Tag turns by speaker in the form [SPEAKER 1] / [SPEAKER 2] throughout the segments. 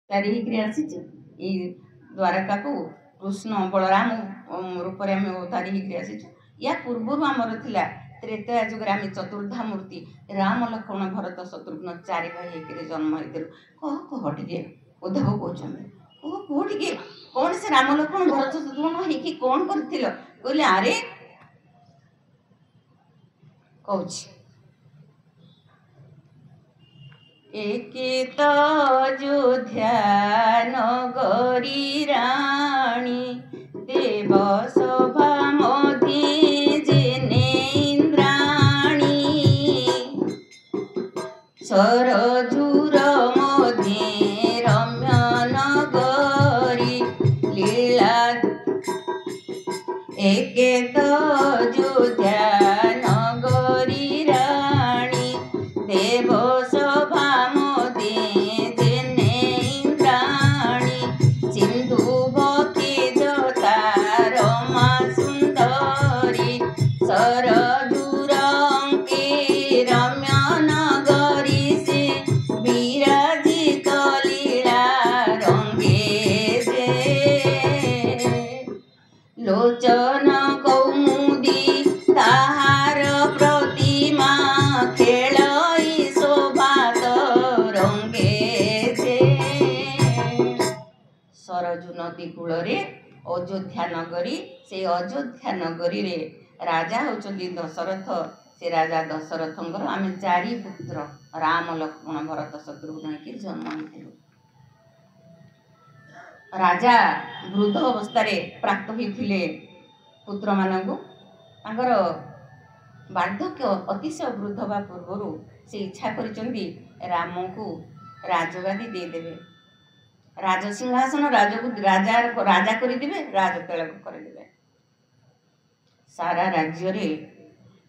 [SPEAKER 1] ତାରି ହେଇକିରି ଆସିଛି ଏଇ ଦ୍ୱାରକାକୁ କୃଷ୍ଣ ବଳରାମ ରୂପରେ ଆମେ ଅବତାରି ହେଇକିରି ଆସିଛୁ। ୟା ପୂର୍ବରୁ ଆମର ଥିଲା ତ୍ରେତୟା ଯୁଗରେ ଆମେ ଚତୁର୍ଦ୍ଧା ମୂର୍ତ୍ତି ରାମ ଲକ୍ଷ୍ମଣ ଭରତ ଶତ୍ରୁଘ୍ନ ଚାରି ଭାଇ ହେଇକିରି ଜନ୍ମ ହେଇଥିଲୁ। କହ ଟିକେ ଉଦ୍ଧବ କହୁଛନ୍ତି, କୁହ ଟିକେ କଣ ସେ ରାମ ଲକ୍ଷ୍ମଣ ଭରତ ଶତ୍ରୁଘ୍ନ ହେଇକି କଣ କରିଥିଲ? କହିଲେ ଆରେ କହୁଛି ଏକେ ତ ଅଯୋଧ୍ୟା ନଗରୀ ରାଣୀ ଦେବ ସଭା ମଧ୍ୟେ ଯେନେ ଇନ୍ଦ୍ରାଣୀ ସରଜୁର ମଧ୍ୟେ ରମ୍ୟ ନଗରୀ ଲୀଳା ଏକେ ତ ଅଯୋଧ୍ୟା ନଗରୀ ରାଣୀ ଦେବ ସଭା ମଧ୍ୟେ ଯେନେ ଇନ୍ଦ୍ରାଣୀ ସିନ୍ଧୁ ଭକ୍ତି ଯଥା ରମା ସୁନ୍ଦରୀ ସରଜୁର ଅଙ୍କେ ରମ୍ୟ ନଗରୀ ସେ ବିରାଜିତ ଲୀଳା ରଙ୍ଗେ ଯେ ଲୋଚନ କୌମୁଦି ତାହାର ପ୍ରତିମା ଖେଳଇ ଶୋଭାତ ରଙ୍ଗେ ଯେ ସରଜୁ ନଦୀ କୂଳରେ ଅଯୋଧ୍ୟା ନଗରୀ। ସେଇ ଅଯୋଧ୍ୟା ନଗରୀରେ ରାଜା ହେଉଛନ୍ତି ଦଶରଥ। ସେ ରାଜା ଦଶରଥଙ୍କର ଆମେ ଚାରି ପୁତ୍ର ରାମ ଲକ୍ଷ୍ମଣ ଭରତ ଶତ୍ରୁଘ୍ନ ହେଇକି ଜନ୍ମ ହେଇଥିଲୁ। ରାଜା ବୃଦ୍ଧ ଅବସ୍ଥାରେ ପ୍ରାପ୍ତ ହୋଇଥିଲେ ପୁତ୍ରମାନଙ୍କୁ। ତାଙ୍କର ବାର୍ଦ୍ଧକ୍ୟ ଅତିଶୟ ବୃଦ୍ଧ ହେବା ପୂର୍ବରୁ ସେ ଇଚ୍ଛା କରିଛନ୍ତି ରାମଙ୍କୁ ରାଜଗାଦି ଦେଇଦେବେ, ରାଜସିଂହାସନ ରାଜା କରିଦେବେ, ରାଜ ତିଳକ କରିଦେବେ। ସାରା ରାଜ୍ୟରେ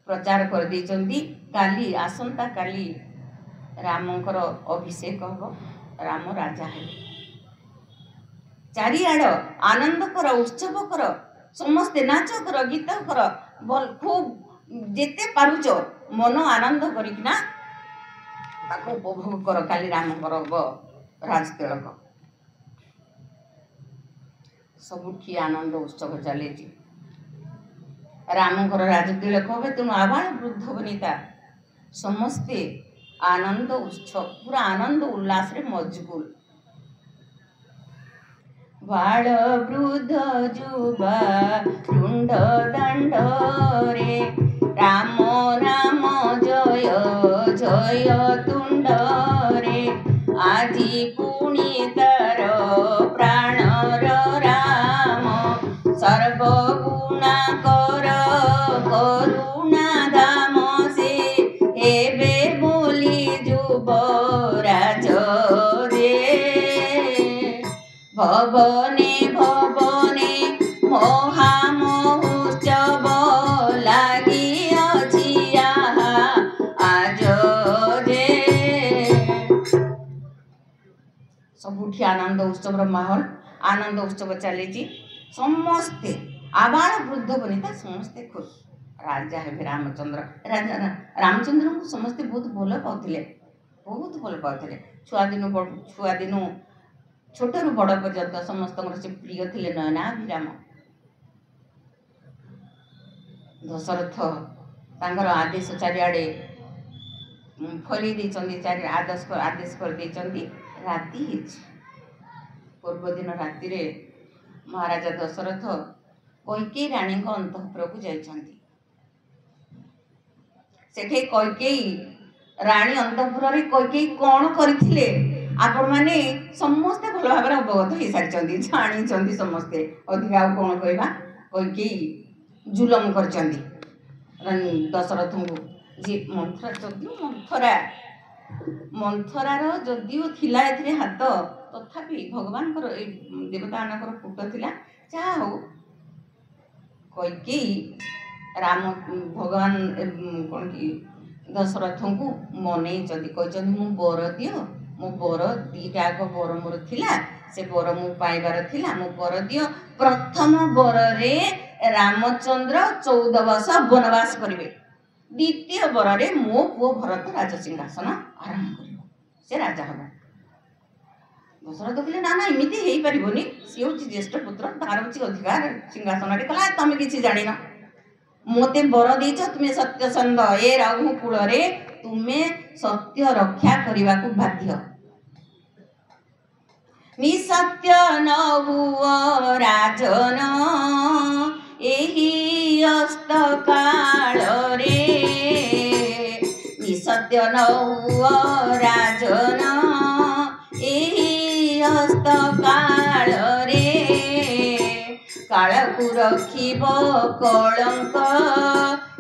[SPEAKER 1] ପ୍ରଚାର କରିଦେଇଛନ୍ତି କାଲି ଆସନ୍ତା କାଲି ରାମଙ୍କର ଅଭିଷେକ ହେବ, ରାମ ରାଜା ହେବେ। ଚାରିଆଡ଼ ଆନନ୍ଦ କର, ଉତ୍ସବ କର, ସମସ୍ତେ ନାଚ କର, ଗୀତ କର, ଖୁବ୍ ଯେତେ ପାରୁଛ ମନ ଆନନ୍ଦ କରିକିନା ତାକୁ ଉପଭୋଗ କର। କାଲି ରାମଙ୍କର ହବ ରାଜ ତିଳକ। ସବୁଠି ଆନନ୍ଦ ଉତ୍ସବ ଚାଲିଛି। ରାମଙ୍କର ରାଜ ତିଳକ হবে, ତେଣୁ ଆବାଳ ବୃଦ୍ଧ ବନିତା ସମସ୍ତେ ଆନନ୍ଦ ଉତ୍ସବ, ପୁରା ଆନନ୍ଦ ଉଲ୍ଲାସରେ ମଜଗୁଲ। ବାଳ ବୃଦ୍ଧ ଯୁବା ତୁଣ୍ଡ ଦାଣ୍ଡରେ ରାମ ରାମ ଜୟ ଜୟ ତୁଣ୍ଡରେ ଆଜି ପୁଣି ତାର ପ୍ରାଣର ରାମ ସର୍ବଗୁଣା କର କରୁଣା ଧାମ ସେ ଏବେ ବୋଲି ଯୁବରାଜ ରେ ଭବନେ ଭବନେ ମହାମହୋତ୍ସବ ଲାଗିଅଛି ଆଜ ଯେ ସବୁଠି ଆନନ୍ଦ ଉତ୍ସବର ମାହୋଲ, ଆନନ୍ଦ ଉତ୍ସବ ଚାଲିଛି। ସମସ୍ତେ ଆବାଳ ବୃଦ୍ଧ ବନିତା ସମସ୍ତେ ଖୁସି। ରାଜା ହେବେ ରାମଚନ୍ଦ୍ର। ରାଜା ରାମଚନ୍ଦ୍ରଙ୍କୁ ସମସ୍ତେ ବହୁତ ଭଲ ପାଉଥିଲେ, ବହୁତ ଭଲ ପାଉଥିଲେ। ଛୁଆଦିନୁ ଛୋଟରୁ ବଡ଼ ପର୍ଯ୍ୟନ୍ତ ସମସ୍ତଙ୍କର ସେ ପ୍ରିୟ ଥିଲେ, ନୟନାଭିରାମ। ଦଶରଥ ତାଙ୍କର ଆଦେଶ ଚାରିଆଡ଼େ ଫଲେଇ ଦେଇଛନ୍ତି, ଆଦେଶ କରିଦେଇଛନ୍ତି। ରାତି ହେଇଛି। ପୂର୍ବଦିନ ରାତିରେ ମହାରାଜା ଦଶରଥ କୈକେୟୀ ରାଣୀଙ୍କ ଅନ୍ତଃପୁରକୁ ଯାଇଛନ୍ତି। ସେଠି କୈକେୟୀ ରାଣୀ ଅନ୍ତଃପୁରରେ କୈକେୟୀ କଣ କରିଥିଲେ ଆପଣମାନେ ସମସ୍ତେ ଭଲ ଭାବରେ ଅବଗତ ହେଇସାରିଛନ୍ତି, ଜାଣିଛନ୍ତି ସମସ୍ତେ। ଅଧିକା ଆଉ କଣ କହିବା। କୈକେୟୀ ଜୁଲମ କରିଛନ୍ତି ଦଶରଥଙ୍କୁ। ଯିଏ ମନ୍ଥରାର ଯଦିଓ ଥିଲା ଏଥିରେ ହାତ, ତଥାପି ଭଗବାନଙ୍କର ଏଇ ଦେବତାମାନଙ୍କର ପୁଟ ଥିଲା। ଯାହା ହଉ କୈକେୟୀ ଭଗବାନ କଣ କି ଦଶରଥଙ୍କୁ ମନେଇଛନ୍ତି, କହିଛନ୍ତି ମୁଁ ବର ଦିଅ। ମୋ ବର ଦିଟା ଆଗ ବର ମୋର ଥିଲା, ସେ ବର ମୁଁ ପାଇବାର ଥିଲା, ମୋ ବର ଦିଅ। ପ୍ରଥମ ବରରେ ରାମଚନ୍ଦ୍ର 14 ବର୍ଷ ବନବାସ କରିବେ, ଦ୍ୱିତୀୟ ବରରେ ମୋ ପୁଅ ଭରତ ରାଜସିଂହାସନ ଆରମ୍ଭ କରିବ, ସେ ରାଜା ହେବ। ଦଶରଥ କହିଲେ ନା ନା ଏମିତି ହେଇପାରିବନି, ସିଏ ହେଉଛି ଜ୍ୟେଷ୍ଠ ପୁତ୍ର, ତାର ହେଉଛି ଅଧିକାର ସିଂହାସନରେ। କହିଲା ତମେ କିଛି ଜାଣିନ, ମୋତେ ବର ଦେଇଛ ତୁମେ ସତ୍ୟସନ୍ଧ, ଏ ରଘୁକୁଳରେ ତୁମେ ସତ୍ୟ ରକ୍ଷା କରିବାକୁ ବାଧ୍ୟ। ନିସତ୍ୟ ନ ହୁଅ ରାଜନ ଏହି ଅସ୍ତ କାଳରେ, ନିସତ୍ୟ ନ ହୁଅ ରାଜନ ଏହି ଅସ୍ତ କାଳରେ, କାଳକୁ ରଖିବ କଳଙ୍କ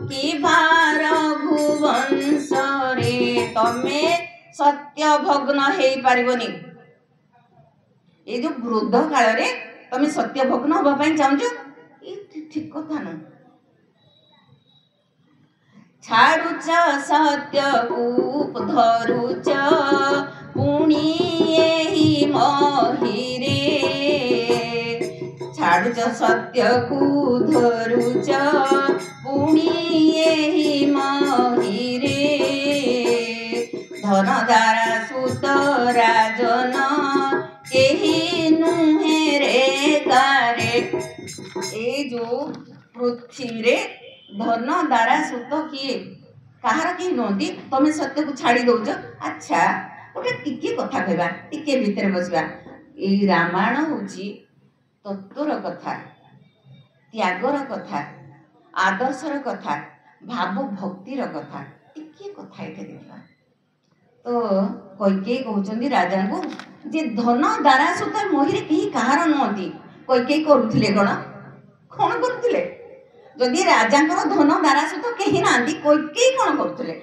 [SPEAKER 1] କି ଭାର ରଘୁବଂଶରେ। ତମେ ସତ୍ୟ ଭଗ୍ନ ହେଇପାରିବନି। ये जो वृद्ध काल रे तमे सत्य भग्न हवा ପାଇଁ ଚାହୁଁଛ, ଏ ଠିକ କଥା ନୁହଁ। ଛାଡୁଛ ସତ୍ୟକୁ ଧରୁଛ ପୁଣି ଏହି ମହିରେ, ଛାଡୁଛ ସତ୍ୟକୁ ଧରୁଛ ପୁଣି ଏହି ମହିରେ, ଧନ ଦ୍ୱାରା ସୁତ ରାଜନ କେହି ନୁହେଁ ରେ ଗାରେ। ଏ ଯୋଉ ପୃଥିବୀରେ ଧନ ଦ୍ୱାରା ସୁତ କିଏ କାହାର କେହି ନୁହନ୍ତି, ତମେ ସତ୍ୟକୁ ଛାଡ଼ି ଦଉଛ। ଆଚ୍ଛା ଗୋଟେ ଟିକେ କଥା କହିବା, ଟିକେ ଭିତରେ ବସିବା। ଏଇ ରାମାୟଣ ହେଉଛି ତତ୍ଵର କଥା, ତ୍ୟାଗର କଥା, ଆଦର୍ଶର କଥା, ଭାବ ଭକ୍ତିର କଥା। ଟିକେ କଥା ଏଠି ଦେଖିବା। ତ କୈକେୟୀ କହୁଛନ୍ତି ରାଜାଙ୍କୁ ଯେ ଧନ ଦ୍ୱାରା ସୁତ ମହିରେ କେହି କାହାର ନୁହନ୍ତି। କୈକେୟୀ କରୁଥିଲେ କ'ଣ କ'ଣ କରୁଥିଲେ? ଯଦି ରାଜାଙ୍କର ଧନ ଦ୍ୱାରା ସୁତ କେହି ନାହାନ୍ତି, କୈକେୟୀ କ'ଣ କରୁଥିଲେ?